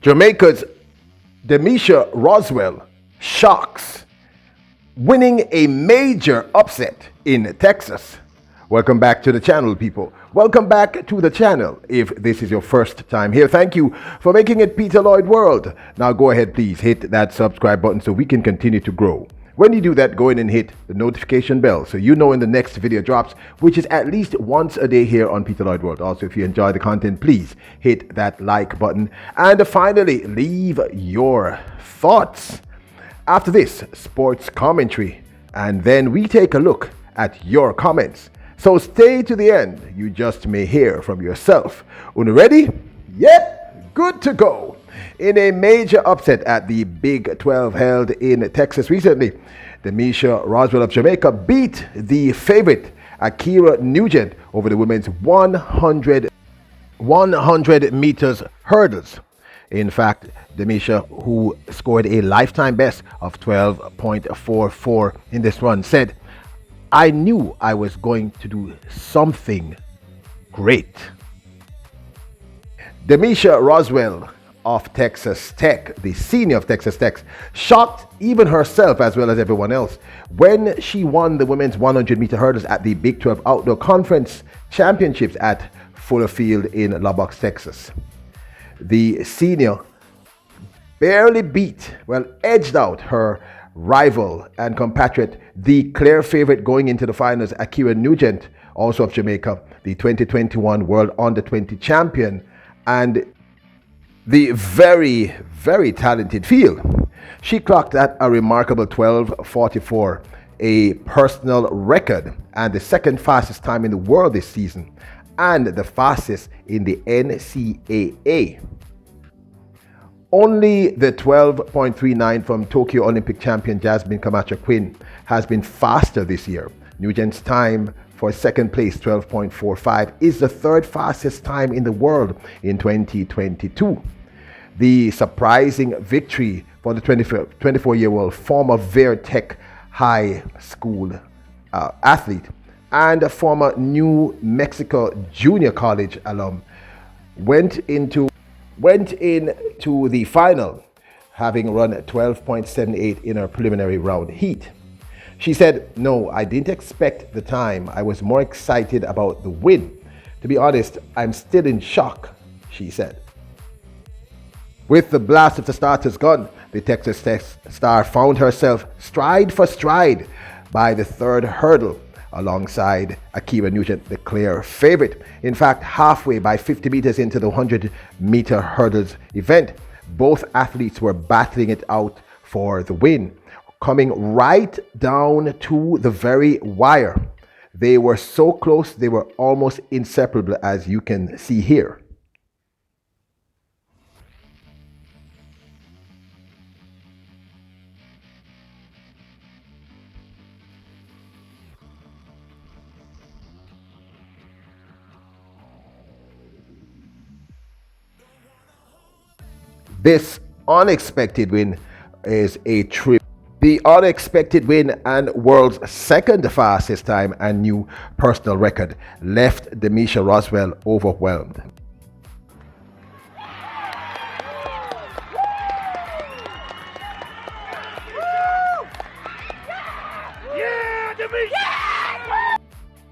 Jamaica's Demisha Roswell shocks, winning a major upset in Texas. Welcome back to the channel, people. Welcome back to the channel. If this is your first time here, thank you for making it Peter Lloyd World. Now go ahead, please hit that subscribe button so we can continue to grow. When you do that, go in and hit the notification bell so you know when the next video drops, which is at least once a day here on Peter Lloyd World. Also, if you enjoy the content, please hit that like button. And finally, leave your thoughts after this sports commentary. And then we take a look at your comments. So stay to the end. You just may hear from yourself. Una ready? Yep, good to go. In a major upset at the Big 12 held in Texas recently, Demisha Roswell of Jamaica beat the favorite Akira Nugent over the women's 100 meters hurdles. In fact, Demisha, who scored a lifetime best of 12.44 in this run, said, "I knew I was going to do something great." Demisha Roswell of Texas Tech, the senior of Texas Tech, shocked even herself as well as everyone else when she won the women's 100-meter hurdles at the Big 12 Outdoor Conference Championships at Fuller Field in Lubbock, Texas. The senior barely edged out her rival and compatriot, the clear favorite going into the finals, Akira Nugent, also of Jamaica, the 2021 World Under-20 champion, and the very, very talented field. She clocked at a remarkable 12:44, a personal record and the second fastest time in the world this season, and the fastest in the NCAA. Only the 12.39 from Tokyo Olympic champion Jasmine Camacho Quinn has been faster this year. Nugent's time for second place, 12.45, is the third fastest time in the world in 2022. The surprising victory for the 24-year-old former Tech High School athlete and a former New Mexico Junior College alum went into the final, having run 12.78 in her preliminary round heat. She said, "No, I didn't expect the time. I was more excited about the win. To be honest, I'm still in shock," she said. With the blast of the starter's gun, the Texas Tech star found herself stride for stride by the third hurdle alongside Akira Nugent, the clear favorite. In fact, halfway by 50 meters into the 100-meter hurdles event, both athletes were battling it out for the win, coming right down to the very wire. They were so close, they were almost inseparable, as you can see here. This unexpected win is the unexpected win and world's second fastest time and new personal record left Demisha Roswell overwhelmed.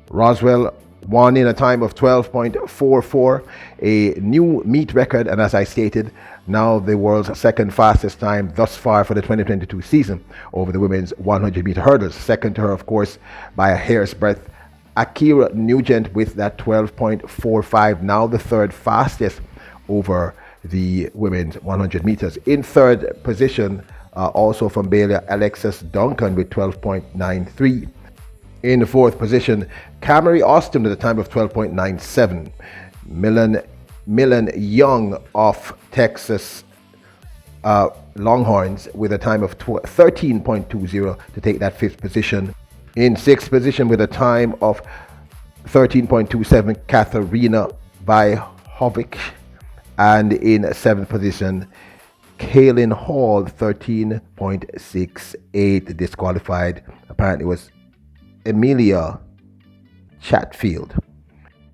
Roswell won in a time of 12.44, a new meet record, and as I stated, now the world's second fastest time thus far for the 2022 season over the women's 100-meter hurdles. Second to her, of course, by a hair's breadth, Akira Nugent with that 12.45, now the third fastest over the women's 100 meters. In third position, also from Baylor, Alexis Duncan with 12.93. In the fourth position, Camry Austin with a time of 12.97. Millen Young of Texas Longhorns with a time of 13.20 to take that fifth position. In sixth position with a time of 13.27, Katharina Vyhovic. And in seventh position, Kaylin Hall, 13.68. Disqualified apparently was Emilia Chatfield.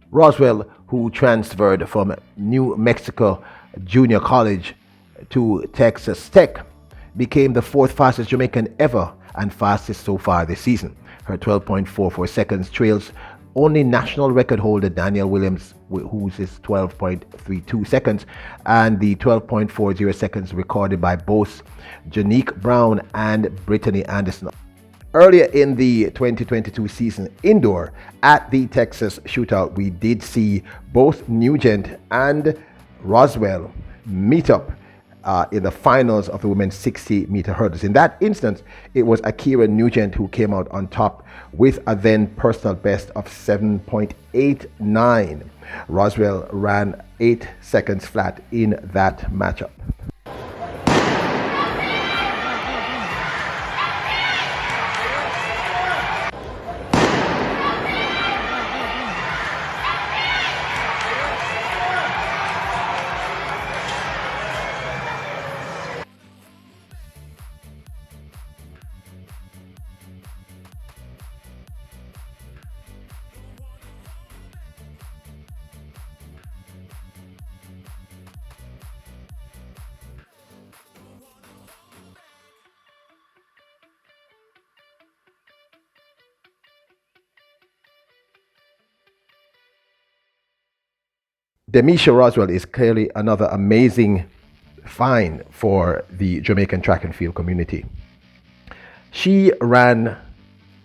Roswell, who transferred from New Mexico Junior College to Texas Tech, became the fourth fastest Jamaican ever and fastest so far this season. Her 12.44 seconds trails only national record holder Daniel Williams, whose is 12.32 seconds, and the 12.40 seconds recorded by both Janique Brown and Brittany Anderson. Earlier in the 2022 season indoor at the Texas Shootout, we did see both Nugent and Roswell meet up in the finals of the women's 60-meter hurdles. In that instance, it was Akira Nugent who came out on top with a then personal best of 7.89. Roswell ran 8 seconds flat in that matchup. Demisha Roswell is clearly another amazing find for the Jamaican track and field community. She ran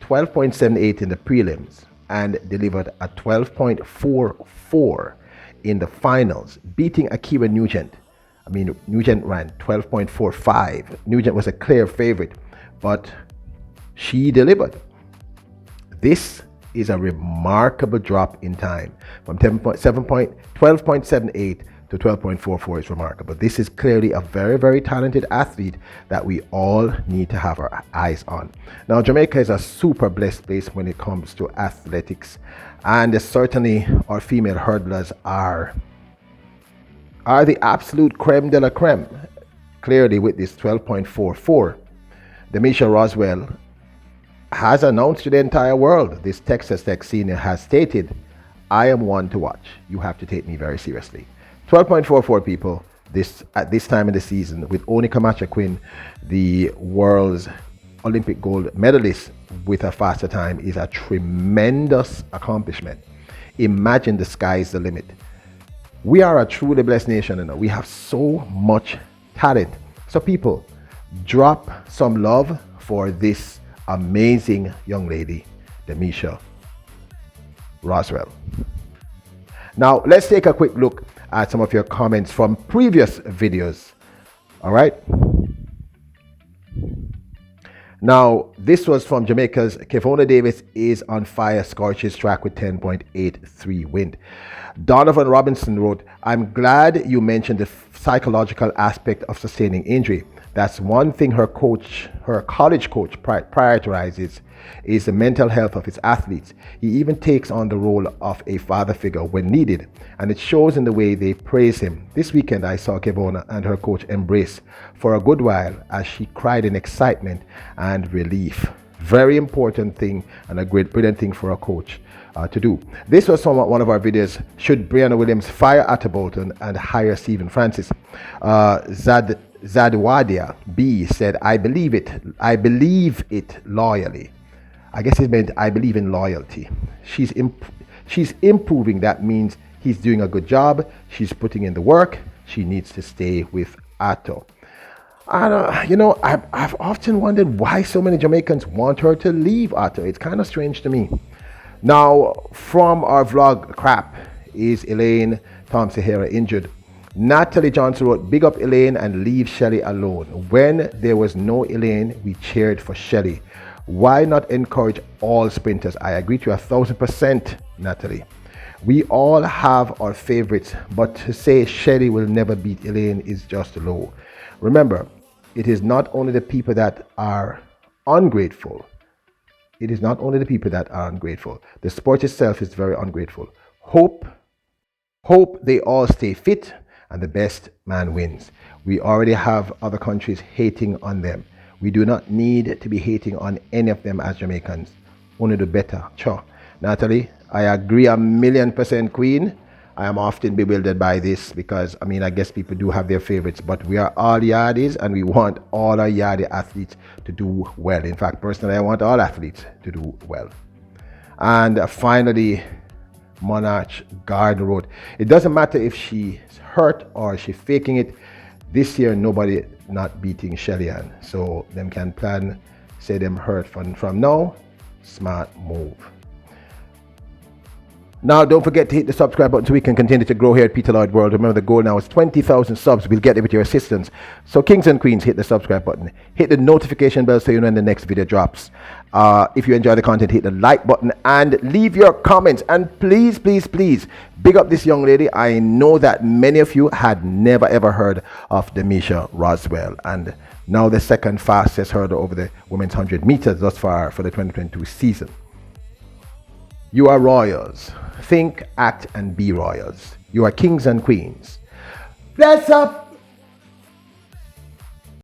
12.78 in the prelims and delivered a 12.44 in the finals, beating Akira Nugent. I mean, Nugent ran 12.45. Nugent was a clear favorite, but she delivered. This is a remarkable drop in time from 12.78 to 12.44 is remarkable. This is clearly a very, very talented athlete that we all need to have our eyes on. Now, Jamaica is a super blessed place when it comes to athletics, and certainly our female hurdlers are the absolute creme de la creme. Clearly, with this 12.44, Demisha Roswell has announced to the entire world, this Texas Tech senior has stated, I am one to watch. You have to take me very seriously. 12.44 people at this time in the season, with Oni Camacho Quinn, the world's Olympic gold medalist, with a faster time, is a tremendous accomplishment. Imagine the sky's the limit. We are a truly blessed nation, and we have so much talent. So people, drop some love for this amazing young lady, Demisha Roswell. Now, let's take a quick look at some of your comments from previous videos. All right. Now, this was from Jamaica's Kevona Davis is on fire, scorches track with 10.83 wind. Donovan Robinson wrote, I'm glad you mentioned the psychological aspect of sustaining injury. That's one thing her college coach prioritizes, is the mental health of his athletes. He even takes on the role of a father figure when needed, and it shows in the way they praise him. This weekend I saw Kevona and her coach embrace for a good while as she cried in excitement and relief. Very important thing and a great brilliant thing for a coach to do. This was from one of our videos, should Brianna Williams fire Atta Bolton and hire Stephen Francis? Zadwadia B said, I believe it loyally. I guess it meant I believe in loyalty. She's improving. That means he's doing a good job. She's putting in the work. She needs to stay with Atto. I've often wondered why so many Jamaicans want her to leave Atto. It's kind of strange to me. Now, from our vlog crap, is Elaine Tom Sahara injured? Natalie Johnson wrote, big up Elaine and leave Shelly alone. When there was no Elaine, we cheered for Shelly. Why not encourage all sprinters? I agree to 1,000%, Natalie. We all have our favorites, but to say Shelly will never beat Elaine is just low. Remember, it is not only the people that are ungrateful. It is not only the people that are ungrateful. The sport itself is very ungrateful. Hope they all stay fit and the best man wins. We already have other countries hating on them. We do not need to be hating on any of them as Jamaicans. Only the better. Sure. Natalie, I agree 1,000,000% Queen. I am often bewildered by this because, I mean, I guess people do have their favorites, but we are all yardies and we want all our yardie athletes to do well. In fact, personally, I want all athletes to do well. And finally, Monarch Garden Road. It doesn't matter if she's hurt or she's faking it. This year, nobody not beating Shelly Ann. So them can plan, say them hurt from now. Smart move. Now, don't forget to hit the subscribe button so we can continue to grow here at Peter Lloyd World. Remember, the goal now is 20,000 subs. We'll get there with your assistance. So, kings and queens, hit the subscribe button. Hit the notification bell so you know when the next video drops. If you enjoy the content, hit the like button and leave your comments. And please, please, please, big up this young lady. I know that many of you had never ever heard of Demisha Roswell. And now the second fastest hurdle over the women's 100 meters thus far for the 2022 season. You are royals. Think, act, and be royals. You are kings and queens. Bless up!